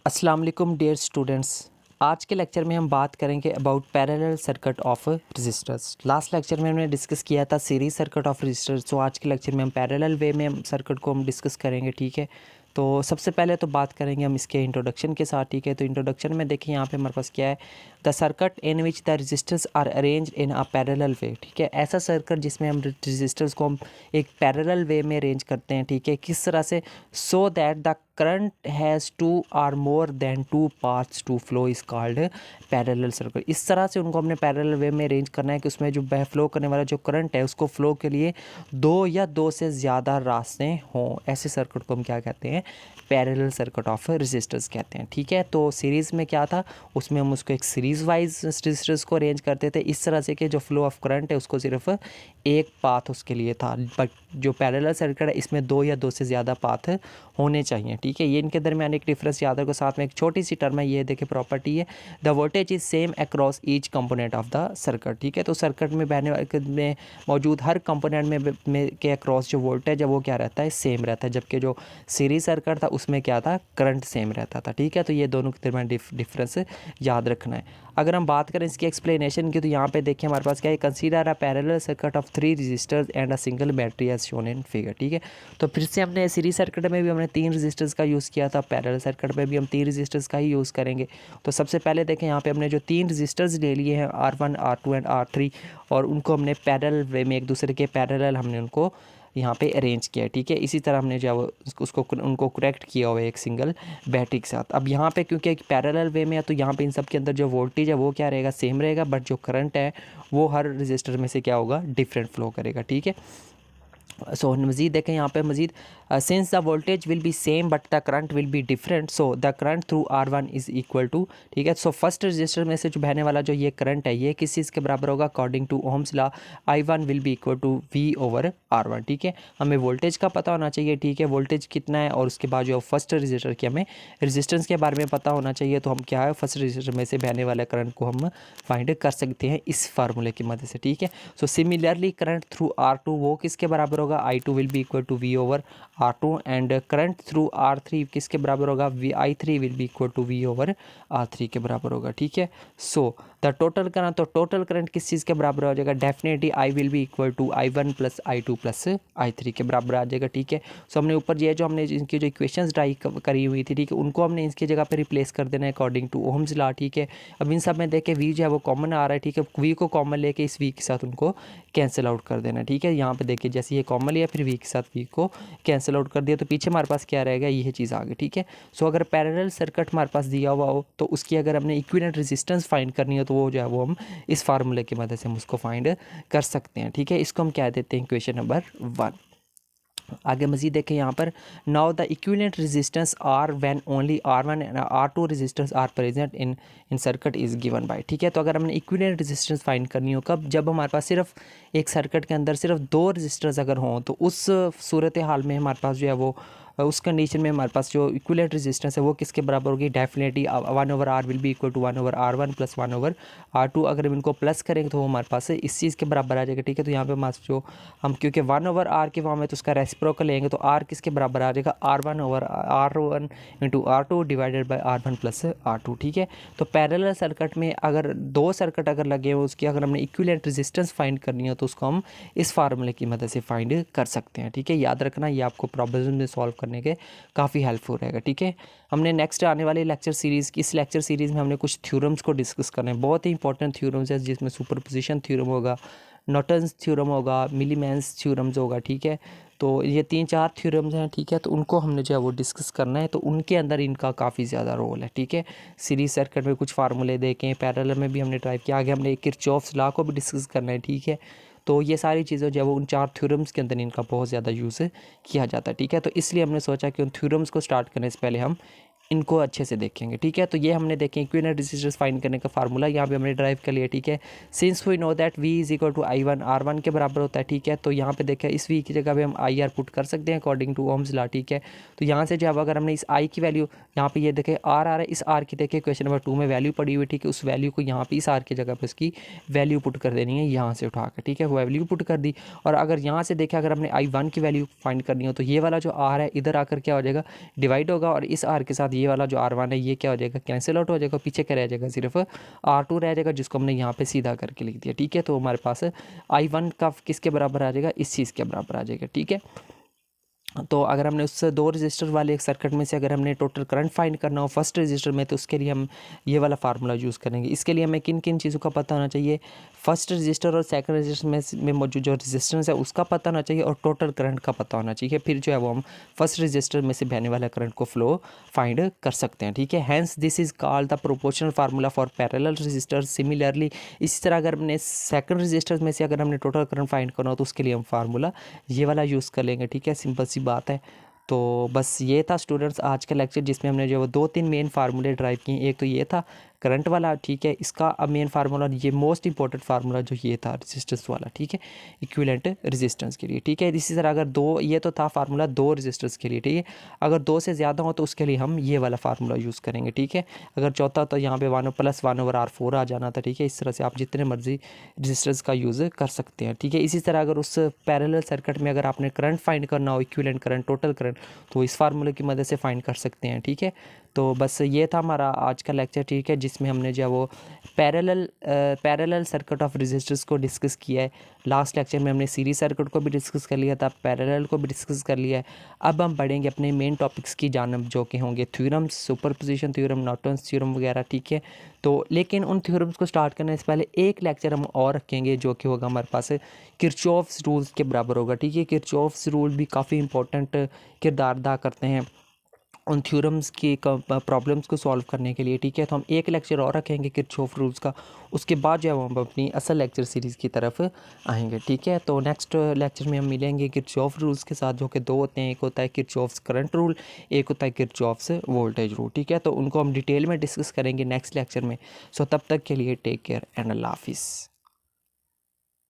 अस्सलाम वालेकुम dear students. आज के लेक्चर में हम बात करेंगे about parallel circuit of resistors. Last lecture में हमने डिस्कस किया था सीरीज सर्किट ऑफ रजिस्टर्स। तो आज के लेक्चर में हम पैरेलल वे में सर्किट को हम डिस्कस करेंगे, ठीक है। तो सबसे पहले तो बात करेंगे हम इसके इंट्रोडक्शन के साथ, ठीक है। तो इंट्रोडक्शन में देखिए यहाँ पे हमारे पास क्या है, the circuit in which the registers are arranged in a parallel way, ठीक है। ऐसा सर्किट जिसमें हम रजिस्टर्स को हम एक पैरेलल वे में अरेंज करते हैं, ठीक है। किस तरह से, so that the current has two or more than two paths to flow is called parallel circuit. इस तरह से उनको हमने पैरेलल वे में अरेंज करना है कि उसमें जो फ्लो करने वाला जो करंट है उसको फ्लो के लिए दो या दो से ज़्यादा रास्ते हों। ऐसे सर्किट को हम क्या कहते हैं, पैरेलल सर्किट ऑफ रजिस्टर्स कहते हैं, ठीक है। तो सीरीज़ में क्या था, उसमें हम उसको एक सीरीज़ वाइज रजिस्टर्स को अरेंज करते थे इस तरह से कि जो फ्लो ऑफ करंट है उसको सिर्फ एक पाथ उसके लिए था। बट जो पैरेलल सर्किट है इसमें दो या दो से ज़्यादा पाथ होने चाहिए, ठीक है। ये इनके दरमियान एक डिफरेंस याद रखो। साथ में एक छोटी सी टर्म है, ये देखिए प्रॉपर्टी है, the voltage is same across each component of the circuit, ठीक है। तो सर्किट में बहने में मौजूद हर कंपोनेंट में के अक्रॉस जो वोल्टेज है वो क्या रहता है, सेम रहता है। जबकि जो सीरीज सर्किट था उसमें क्या था, करंट सेम रहता था, ठीक है। तो ये दोनों के दरमियान डिफरेंस याद रखना है। अगर हम बात करें इसकी एक्सप्लेनेशन की, तो यहाँ पे देखिए हमारे पास क्या है, consider a parallel circuit of 3 resistors and a single battery as shown in figure, ठीक है। तो फिर से हमने सीरीज सर्किट में भी हमने 3 रजिस्टर्स का यूज़ किया था, पैरेलल सर्किट में भी हम 3 रजिस्टर्स का ही यूज़ करेंगे। तो सबसे पहले देखें यहाँ पे हमने जो 3 रजिस्टर्स ले लिए हैं R1, R2 एंड R3, और उनको हमने पैरेलल वे में एक दूसरे के पैरेलल हमने उनको यहाँ पे अरेंज किया है, ठीक है। इसी तरह हमने जो उसको उनको करेक्ट किया हुआ है एक सिंगल बैटरी के साथ। अब यहाँ पे क्योंकि एक पैरेलल वे में है तो यहाँ पे इन सब के अंदर जो वोल्टेज है वो क्या रहेगा, सेम रहेगा, बट जो करंट है वो हर रजिस्टर में से क्या होगा, डिफरेंट फ्लो करेगा, ठीक है। सो मज़ीद देखें यहाँ पे मज़ीद, since the voltage will be same but the current will be different, so the current through R1 is equal to, ठीक है। सो फर्स्ट रजिस्टर में से जो बहने वाला जो ये करंट है ये किस चीज़ के बराबर होगा, according to Ohm's law I1 will be equal to V over R1, ठीक है। हमें वोल्टेज का पता होना चाहिए, ठीक है, वोल्टेज कितना है, और उसके बाद जो फर्स्ट रजिस्टर की हमें रेजिस्टेंस के बारे में पता होना चाहिए। तो हम क्या है, फर्स्ट रजिस्टर में से बहने वाले करंट को हम फाइंड कर सकते हैं इस फार्मूले की मदद से, ठीक है। So similarly current through R2 वो किसके बराबर होगा, I2 will be equal to V over R2, and current through R3 किसके बराबर होगा, I3 will be equal to V over R3 के बराबर होगा, ठीक है। सो द टोटल करंट, तो टोटल करंट किस चीज़ के बराबर हो जाएगा, definitely I will be equal to I1 plus I2 plus I3 के बराबर आ जाएगा, ठीक है। सो हमने ऊपर ये जो हमने इनकी जो इक्वेशंस ड्राइव करी हुई थी, ठीक है, उनको हमने इसकी जगह पे रिप्लेस कर देना है अकॉर्डिंग टू ओम्स लॉ, ठीक है। अब इन सब में देखे V जो है वो कॉमन आ रहा है, ठीक है। V को कॉमन लेके इस V के साथ उनको कैंसिल आउट कर देना, ठीक है। यहाँ पे देखिए जैसे ये कॉमन लिया फिर V के साथ V को कैंसिल आउट कर दिया तो पीछे हमारे पास क्या रहेगा, ये चीज़ आ गई, ठीक है। सो अगर पैरेलल सर्किट हमारे पास दिया हुआ हो तो उसकी अगर हमने इक्विवेलेंट रेजिस्टेंस फाइंड करनी हो तो वो जो है वो हम इस फार्मूले की मदद से हम उसको फाइंड कर सकते हैं, ठीक है। इसको हम क्या देते हैं, इक्वेशन नंबर 1। आगे मजीद देखें यहाँ पर, now the equivalent resistance R when only R1 and R2 resistance R present in circuit is given by, ठीक है। तो अगर हमने इक्विवेलेंट रेजिस्टेंस फाइंड करनी हो कब, जब हमारे पास सिर्फ एक सर्किट के अंदर सिर्फ 2 रजिस्टर्स अगर हों, तो उस सूरत हाल में हमारे पास जो है वो उस कंडीशन में हमारे पास जो इक्विवेलेंट रेजिस्टेंस है वो किसके बराबर होगी, definitely 1 over R will be equal to 1 over R1 plus 1 over R2। अगर हम इनको प्लस करेंगे तो वो हमारे पास इस चीज़ के बराबर आ जाएगा, ठीक है। तो यहाँ पे हमारे जो हम क्योंकि 1 ओवर R के फॉर्म में तो उसका रेसिप्रोकल लेंगे तो R किसके बराबर आ जाएगा, R1 over R1 into R2 divided by R1 plus R2, ठीक है। तो पैरेलल सर्किट में अगर 2 सर्किट अगर लगे हो उसकी अगर हमने इक्विवेलेंट रेजिस्टेंस फाइंड करनी हो तो उसको हम इस फार्मूले की मदद से फाइंड कर सकते हैं, ठीक है। याद रखना ये आपको प्रॉब्लम में सॉल्व करने के काफ़ी हेल्पफुल रहेगा, ठीक है। हमने नेक्स्ट आने वाली लेक्चर सीरीज़ की इस लेक्चर सीरीज़ में हमने कुछ थ्योरम्स को डिस्कस करना है, बहुत ही इंपॉर्टेंट थ्योरम्स है जिसमें सुपरपोजिशन थ्योरम होगा, नॉर्टन्स थ्योरम होगा, मिलीमैन्स थ्योरम्स होगा, ठीक है। तो ये 3-4 थ्योरम्स हैं, ठीक है। तो उनको हमने जो है वो डिस्कस करना है, तो उनके अंदर इनका काफ़ी ज़्यादा रोल है, ठीक है। सीरीज सर्किट में कुछ फार्मूले देखें, पैरेलल में भी हमने ड्राइव किया, आगे हमने किरचॉफ्स लॉ को भी डिस्कस करना है, ठीक है। तो ये सारी चीज़ें जो है वो उन 4 थ्योरम्स के अंदर इनका बहुत ज़्यादा यूज़ किया जाता है, ठीक है। तो इसलिए हमने सोचा कि उन थ्योरम्स को स्टार्ट करने से पहले हम इनको अच्छे से देखेंगे, ठीक है। तो ये हमने देखें इक्विवेलेंट रेजिस्टेंस फाइंड करने का फार्मूला यहाँ पे हमने ड्राइव कर लिया, ठीक है। Since we know that V is equal to I1 R1 के बराबर होता है, ठीक है। तो यहाँ पे देखें इस V की जगह पे हम IR पुट कर सकते हैं अकॉर्डिंग टू ओम्स लॉ, ठीक है। तो यहाँ से जब अगर हमने इस I की वैल्यू यहाँ पे ये देखें R आ रहा है, इस R की देखें क्वेश्चन नंबर 2 में वैल्यू पड़ी हुई, ठीक है। उस वैल्यू को यहाँ पे इस R की जगह पर उसकी वैल्यू पुट कर देनी है यहाँ से उठा कर, ठीक है। वो वैल्यू पुट कर दी, और अगर यहाँ से देखें अगर हमने I1 की वैल्यू फाइंड करनी हो तो ये वाला जो R है इधर आकर क्या हो जाएगा, डिवाइड होगा, और इस R के साथ ये वाला जो R1 है ये क्या हो जाएगा, कैंसिल आउट हो जाएगा, पीछे क्या रह जाएगा, सिर्फ R2 रह जाएगा, जिसको हमने यहाँ पे सीधा करके लिख दिया। ठीक है, तो हमारे पास I1 का किसके बराबर आ जाएगा, इस चीज़ के बराबर आ जाएगा। ठीक है, तो अगर हमने उससे 2 रजिस्टर वाले एक सर्किट में से अगर हमने टोटल करंट फाइंड करना हो फर्स्ट रजिस्टर में, तो उसके लिए हम ये वाला फार्मूला यूज़ करेंगे। इसके लिए हमें किन किन चीज़ों का पता होना चाहिए, फर्स्ट रजिस्टर और सेकंड रजिस्टर में मौजूद जो रेजिस्टेंस है उसका पता होना चाहिए, और टोटल करंट का पता होना चाहिए। फिर जो है वो हम फर्स्ट रजिस्टर में से बहने वाला करंट को फ्लो फाइंड कर सकते हैं। ठीक है, hence this is called the proportional formula for parallel resistor. Similarly इसी तरह अगर हमने सेकंड रजिस्टर में से अगर हमने टोटल करंट फाइंड करना हो तो उसके लिए हम फार्मूला ये वाला यूज़ कर लेंगे। ठीक है, सिंपल सी बात है। तो बस ये था स्टूडेंट्स आज का लेक्चर, जिसमें हमने जो है 2-3 मेन फार्मूले ड्राइव किए। एक तो ये था करंट वाला, ठीक है, इसका अब मेन फार्मूला, ये मोस्ट इंपॉर्टेंट फार्मूला जो ये था रेजिस्टेंस वाला, ठीक है, इक्विवेलेंट रेजिस्टेंस के लिए। ठीक है, इसी तरह अगर दो, ये तो था फार्मूला 2 रेजिस्टेंस के लिए। ठीक है, अगर 2 से ज़्यादा हो तो उसके लिए हम ये वाला फार्मूला यूज़ करेंगे। ठीक है, अगर चौथा तो यहाँ पे 1+1/R4 आ जाना था। ठीक है, इस तरह से आप जितने मर्जी रेजिस्टेंस का यूज़ कर सकते हैं। ठीक है, इसी तरह अगर उस पैरेलल सर्किट में अगर आपने करंट फाइंड करना हो, इक्विवेलेंट करंट, टोटल करंट, तो इस फार्मूले की मदद से फाइंड कर सकते हैं। ठीक है, तो बस ये था हमारा आज का लेक्चर। ठीक है, जिसमें हमने जो है वो पैरेलल सर्किट ऑफ रेजिस्टर्स को डिस्कस किया है। लास्ट लेक्चर में हमने सीरीज सर्किट को भी डिस्कस कर लिया था, पैरेलल को भी डिस्कस कर लिया है। अब हम पढ़ेंगे अपने मेन टॉपिक्स की जानब, जो कि होंगे theorems, superposition theorem, Norton's theorem वगैरह। ठीक है, तो लेकिन उन थ्योरम्स को स्टार्ट करने से पहले एक लेक्चर हम और रखेंगे, जो कि होगा हमारे पास किरचॉफ्स रूल्स के बराबर होगा। ठीक है, किरचॉफ्स रूल भी काफ़ी इंपॉर्टेंट किरदार अदा करते हैं उन थ्योरम्स की प्रॉब्लम्स को सॉल्व करने के लिए। ठीक है, तो हम एक लेक्चर और रखेंगे किरचॉफ रूल्स का, उसके बाद जो है हम अपनी असल लेक्चर सीरीज़ की तरफ आएंगे। ठीक है, तो नेक्स्ट लेक्चर में हम मिलेंगे किरचॉफ रूल्स के साथ, जो कि 2 होते हैं। एक होता है किरचॉफ्स करंट रूल, एक होता है किरचॉफ्स वोल्टेज रूल। ठीक है, तो उनको हम डिटेल में डिस्कस करेंगे नेक्स्ट लेक्चर में। सो तब तक के लिए टेक केयर एंड अल्लाह हाफिज़।